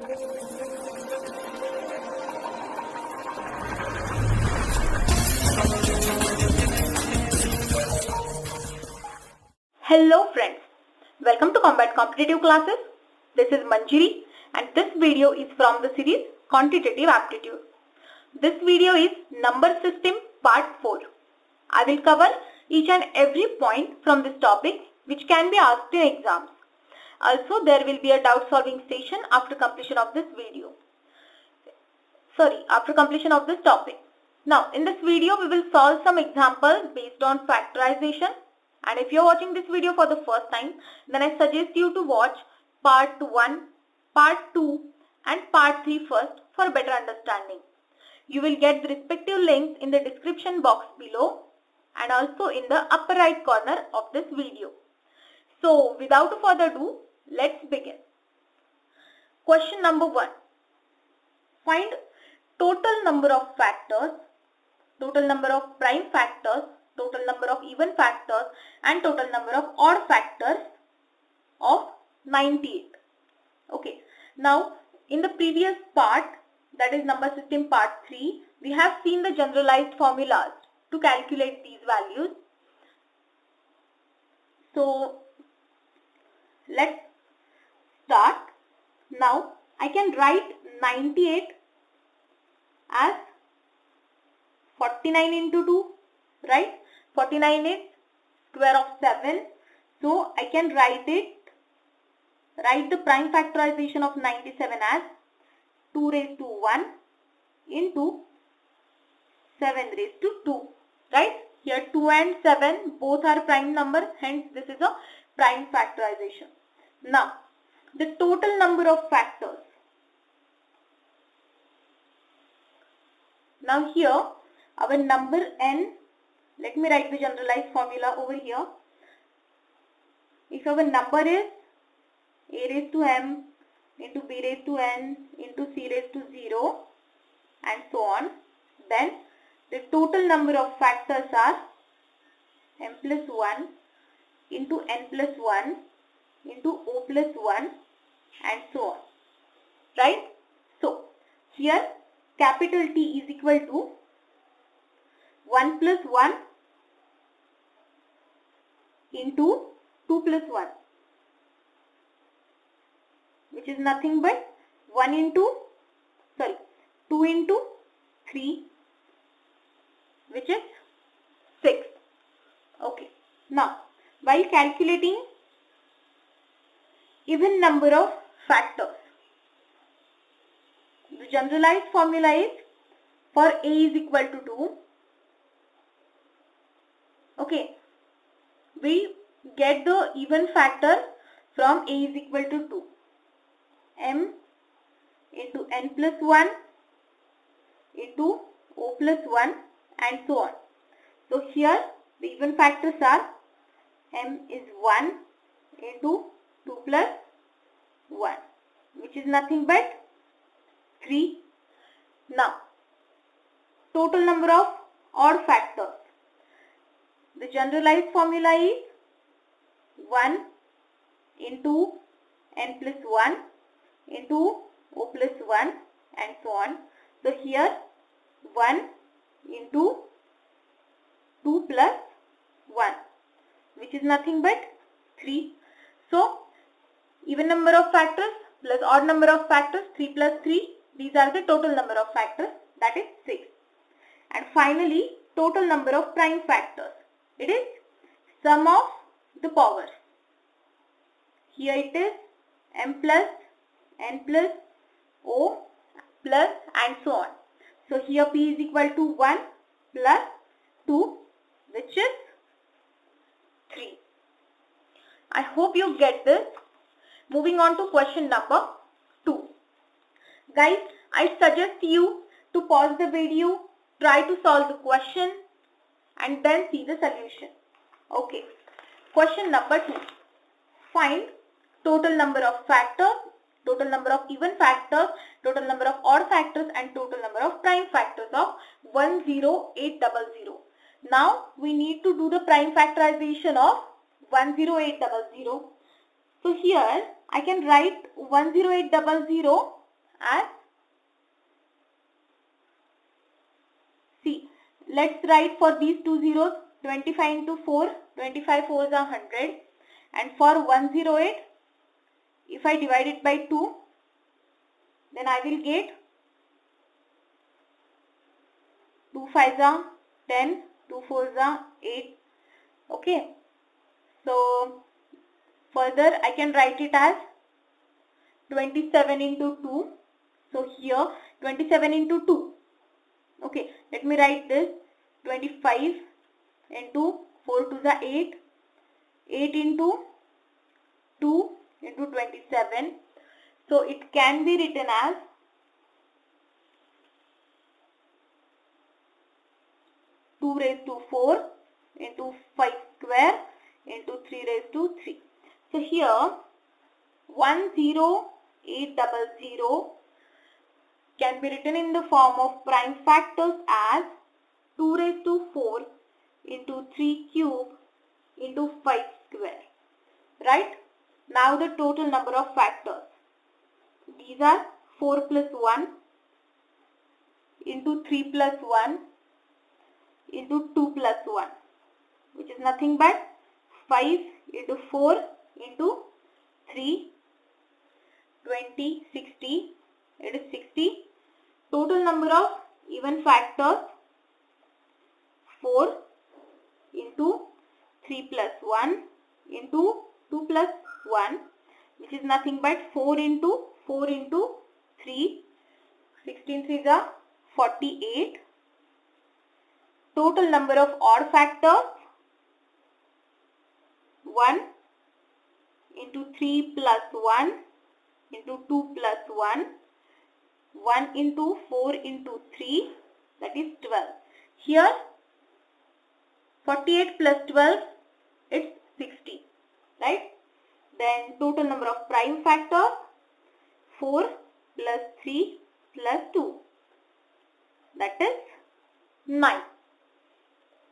Hello friends, welcome to Combat Competitive Classes. This is Manjiri and this video is from the series Quantitative Aptitude. This video is Number System Part 4. I will cover each and every point from this topic which can be asked in exams. Also there will be a doubt solving session after completion of this video. After completion of this topic. Now in this video we will solve some examples based on factorization. And if you are watching this video for the first time, then I suggest you to watch part 1, part 2 and part 3 first for better understanding. You will get the respective links in the description box below and also in the upper right corner of this video. So without further ado, let's begin. Question number 1. Find total number of factors, total number of prime factors, total number of even factors and total number of odd factors of 98. Okay. Now in the previous part, that is number system part 3, we have seen the generalized formulas to calculate these values. So let's start. Now I can write 98 as 49 into 2, right? 49 is square of 7. So I can write the prime factorization of 97 as 2 raised to 1 into 7 raised to 2, right? Here 2 and 7 both are prime number, hence this is a prime factorization. Now the total number of factors. Now here our number n, let me write the generalized formula over here. If our number is a raised to m into b raised to n into c raised to 0 and so on, then the total number of factors are m plus 1 into n plus 1 into o plus 1 and so on, right? So here capital T is equal to 1 plus 1 into 2 plus 1, which is nothing but 2 into 3, which is 6. Okay. Now while calculating even number of factors, the generalized formula is for a is equal to 2. Okay, we get the even factor from a is equal to 2. M into n plus 1 into o plus 1 and so on. So here the even factors are m is 1 into 2 plus 1, which is nothing but 3. Now total number of odd factors. The generalized formula is 1 into n plus 1 into o plus 1 and so on. So here 1 into 2 plus 1, which is nothing but 3. So even number of factors plus odd number of factors, 3 plus 3, these are the total number of factors, that is 6. And finally total number of prime factors. It is sum of the powers. Here it is m plus n plus o plus and so on. So here p is equal to 1 plus 2, which is 3. I hope you get this. Moving on to question number 2. Guys, I suggest you to pause the video, try to solve the question and then see the solution. Okay. Question number 2. Find total number of factors, total number of even factors, total number of odd factors and total number of prime factors of 10800. Now we need to do the prime factorization of 10800. So here I can write 10800 as, see, let's write for these two zeros 25 into 4, 25 4s are 100, and for 108, if I divide it by 2, then I will get 2 5s are 10, 2 4s are 8. Okay, so further I can write it as 27 into 2. So here 27 into 2. Okay, let me write this 25 into 4 to the 8, 8 into 2 into 27. So it can be written as 2 raised to 4 into 5 square into 3 raised to 3. So here 10800 can be written in the form of prime factors as 2 raised to 4 into 3 cube into 5 square. Right? Now the total number of factors. These are 4 plus 1 into 3 plus 1 into 2 plus 1, which is nothing but 5 into 4 into 3, 20, 60, it is 60. Total number of even factors 4 into 3 plus 1 into 2 plus 1, which is nothing but 4 into 3, 16 3s are 48. Total number of odd factors 1 into 3 plus 1 into 2 plus 1, 1 into 4 into 3, that is 12. Here 48 plus 12, it's 60, right? Then total number of prime factors 4 plus 3 plus 2, that is 9.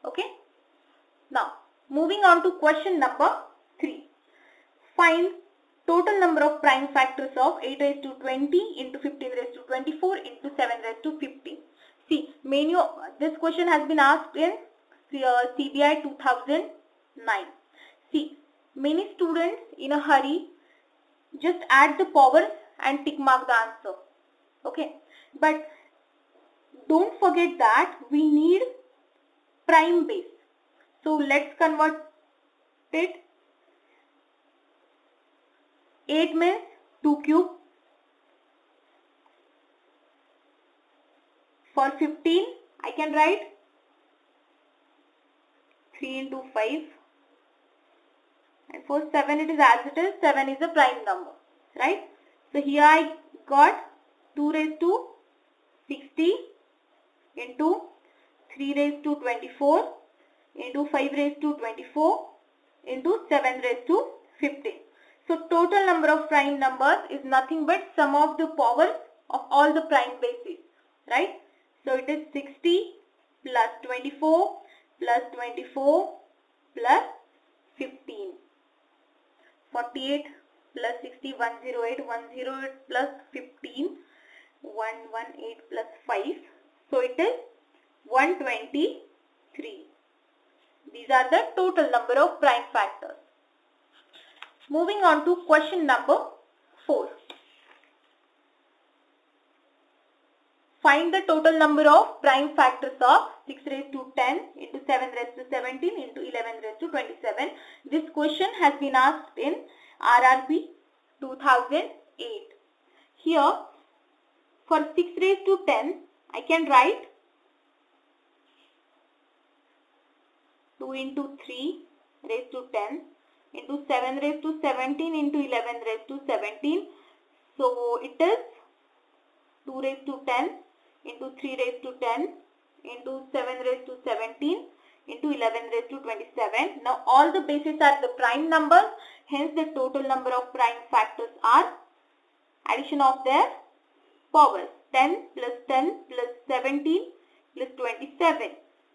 Okay. Now moving on to question number 3. Find total number of prime factors of 8 raised to 20 into 15 raised to 24 into 7 raised to 15. See, this question has been asked in CBI 2009. See, many students in a hurry just add the powers and tick mark the answer. Okay, but don't forget that we need prime base. So let's convert it. 8 means 2 cube. For 15, I can write 3 into 5. And for 7, it is as it is. 7 is a prime number, right? So here I got 2 raised to 60 into 3 raised to 24 into 5 raised to 24 into 7 raised to 15. So total number of prime numbers is nothing but sum of the powers of all the prime bases, right? So it is 60 plus 24 plus 24 plus 15. 48 plus 60, 108, 108 plus 15, 118 plus 5. So it is 123. These are the total number of prime factors. Moving on to question number 4. Find the total number of prime factors of 6 raised to 10 into 7 raised to 17 into 11 raised to 27. This question has been asked in RRB 2008. Here for 6 raised to 10, I can write 2 into 3 raised to 10 into 7 raised to 17 into 11 raised to 17. So it is 2 raised to 10 into 3 raised to 10 into 7 raised to 17 into 11 raised to 27. Now all the bases are the prime numbers. Hence the total number of prime factors are addition of their powers. 10 plus 10 plus 17 plus 27,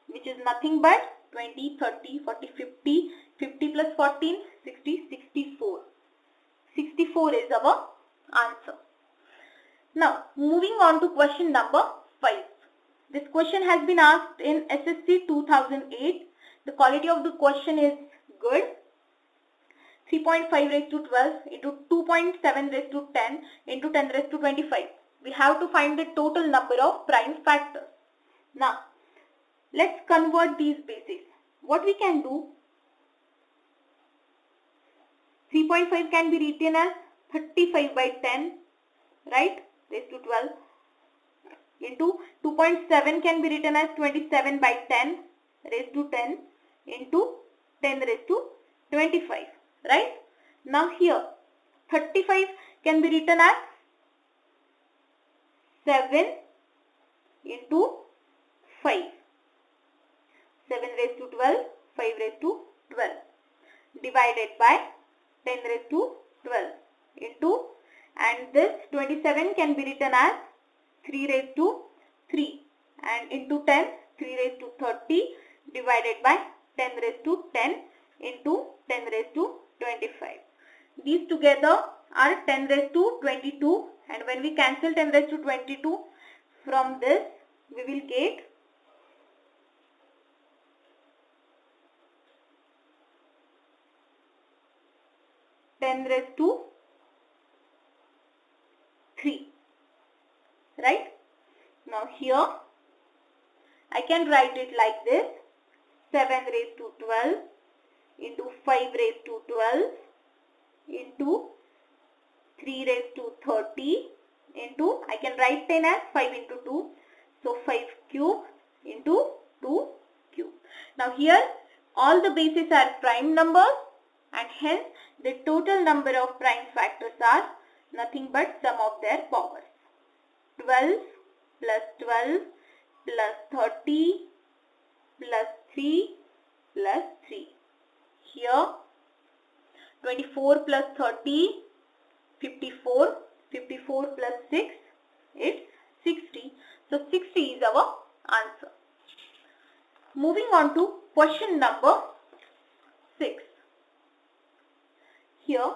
which is nothing but 20, 30, 40, 50. 50 plus 14, 60, 64. 64 is our answer. Now, moving on to question number 5. This question has been asked in SSC 2008. The quality of the question is good. 3.5 raised to 12 into 2.7 raised to 10 into 10 raised to 25. We have to find the total number of prime factors. Now, let's convert these bases. What we can do, 3.5 can be written as 35 by 10, right, raised to 12, into 2.7 can be written as 27 by 10 raised to 10 into 10 raised to 25, right. Now here 35 can be written as 7 into 5, 7 raised to 12, 5 raised to 12, divided by 10 raised to 12 into, and this 27 can be written as 3 raised to 3 and into 10, 3 raised to 30 divided by 10 raised to 10 into 10 raised to 25. These together are 10 raised to 22, and when we cancel 10 raised to 22 from this, we will get 10 raised to 3, right. Now here I can write it like this: 7 raised to 12 into 5 raised to 12 into 3 raised to 30 into, I can write 10 as 5 into 2, so 5 cube into 2 cube. Now here all the bases are prime numbers, and hence the total number of prime factors are nothing but sum of their powers. 12 plus 12 plus 30 plus 3 plus 3. Here 24 plus 30, 54, 54 plus 6, it's 60. So 60 is our answer. Moving on to question number 6. Here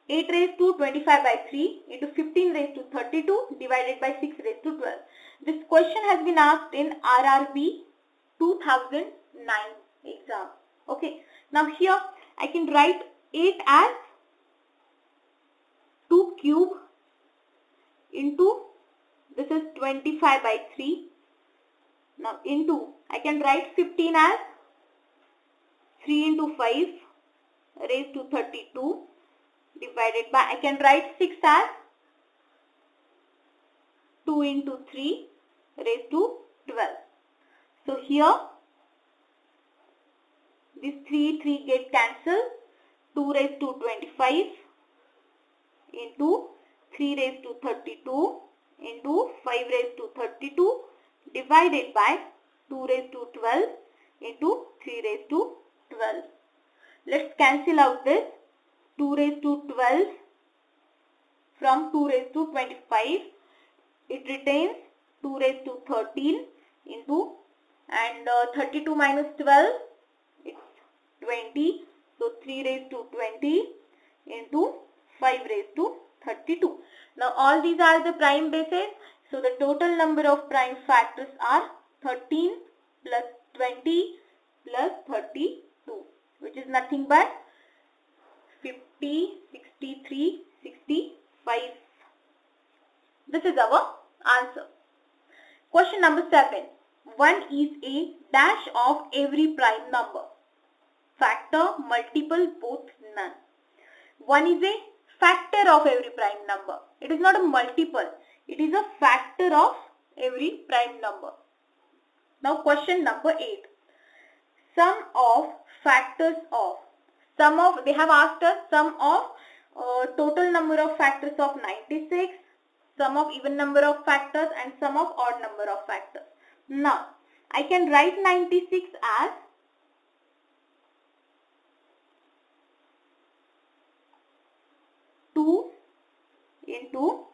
8 raised to 25 by 3 into 15 raised to 32 divided by 6 raised to 12. This question has been asked in RRB 2009 exam. Okay. Now here I can write 8 as 2 cube into, this is 25 by 3. Now into, I can write 15 as 3 into 5 raised to 32 divided by, I can write 6 as 2 into 3 raised to 12. So here this 3 get cancelled, 2 raised to 25 into 3 raised to 32 into 5 raised to 32 divided by 2 raised to 12 into 3 raised to 12. Let's cancel out this. 2 raised to 12 from 2 raised to 25. It retains 2 raised to 13 into, and 32 minus 12, it's 20. So 3 raised to 20 into 5 raised to 32. Now all these are the prime bases. So the total number of prime factors are 13 plus 20 plus 32, which is nothing but 50, 63, 65. This is our answer. Question number 7. 1 is a dash of every prime number. Factor, multiple, both, none. 1 is a factor of every prime number. It is not a multiple. It is a factor of every prime number. Now question number 8. Sum of factors of. They have asked us sum of total number of factors of 96, sum of even number of factors, and sum of odd number of factors. Now I can write 96 as 2 into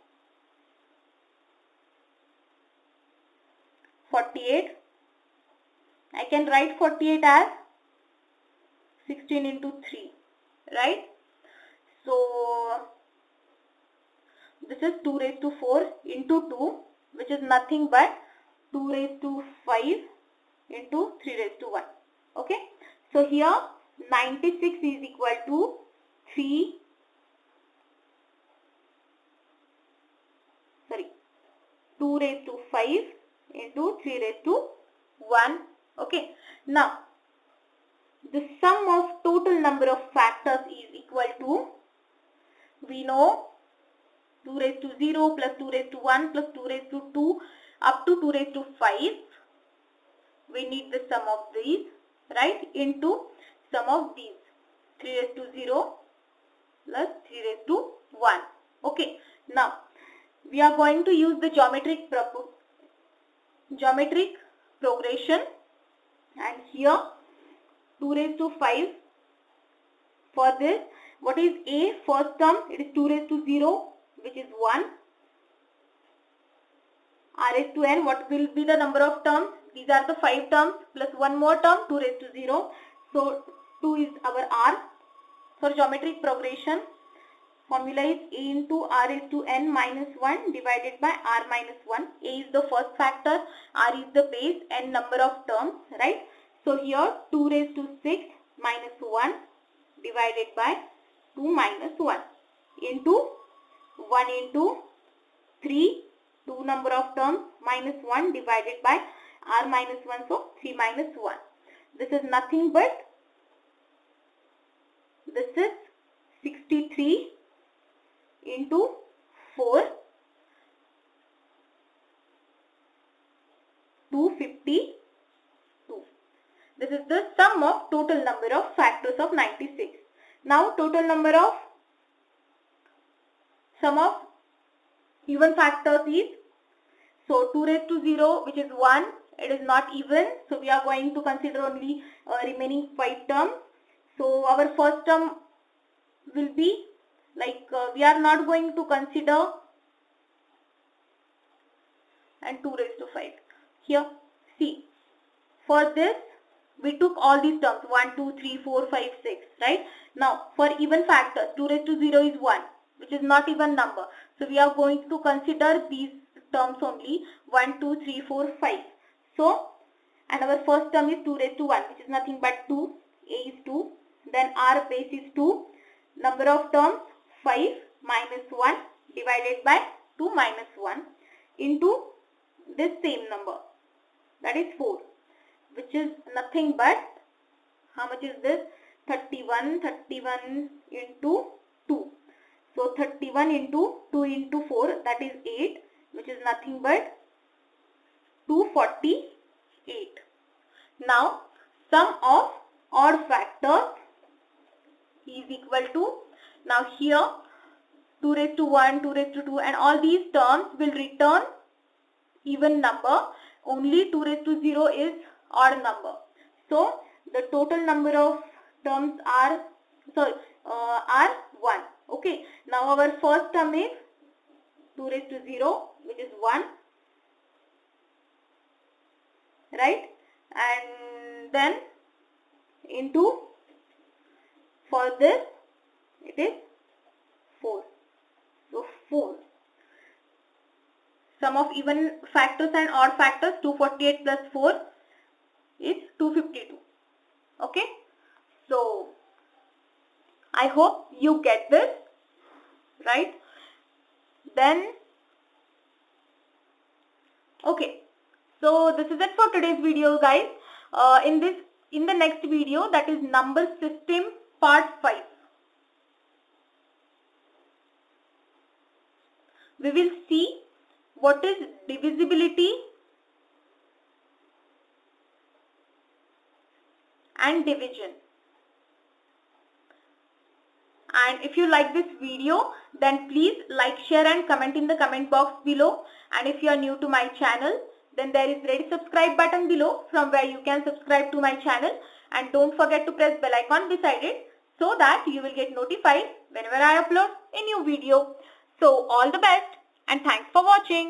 48. I can write 48 as 16 into 3, right? So this is 2 raised to 4 into 2, which is nothing but 2 raised to 5 into 3 raised to 1. Okay. So here 96 is equal to 2 raised to 5 into 3 raised to 1. Okay. Now, the sum of total number of factors is equal to, we know, 2 raised to 0 plus 2 raised to 1 plus 2 raised to 2 up to 2 raised to 5. We need the sum of these, right, into sum of these. 3 raised to 0 plus 3 raised to 1. Okay. Now, we are going to use the geometric progression, and here 2 raised to 5. For this, what is A? First term, it is 2 raised to 0, which is 1. R raised to n, what will be the number of terms? These are the 5 terms plus one more term, 2 raised to 0. So 2 is our R. For geometric progression, formula is A into R raised to n minus 1 divided by R minus 1. A is the first factor, R is the base, n number of terms, right? So here 2 raised to 6 minus 1 divided by 2 minus 1 into 1 into 3, 2 number of terms, minus 1 divided by R minus 1, so 3 minus 1. This is nothing but, this is 63 into 4, 252. This is the sum of total number of factors of 96. Now total number of sum of even factors is, so 2 raised to 0, which is 1, it is not even, so we are going to consider only remaining 5 terms. So our first term will be like, we are not going to consider and 2 raised to 5. Here, see, for this we took all these terms 1, 2, 3, 4, 5, 6, right? Now for even factors, 2 raised to 0 is 1, which is not even number. So we are going to consider these terms only 1, 2, 3, 4, 5. So, and our first term is 2 raised to 1, which is nothing but 2. A is 2. Then R base is 2. Number of terms 5 minus 1 divided by 2 minus 1 into this same number, that is 4, which is nothing but, how much is this? 31 into 2. So 31 into 2 into 4, that is 8, which is nothing but 248. Now sum of odd factors is equal to, now here 2 raised to 1, 2 raised to 2, and all these terms will return even number. Only 2 raised to 0 is odd number. So the total number of terms are, are 1. Okay. Now our first term is 2 raised to 0, which is 1, right? And then into, for this it is 4. So 4. Sum of even factors and odd factors, 248 plus 4 is 252. Okay. So I hope you get this, right? Then, okay. So this is it for today's video, guys. In the next video, that is number system part 5. We will see what is divisibility and division. And if you like this video, then please like, share and comment in the comment box below. And if you are new to my channel, then there is red subscribe button below from where you can subscribe to my channel. And don't forget to press bell icon beside it so that you will get notified whenever I upload a new video. So all the best and thanks for watching.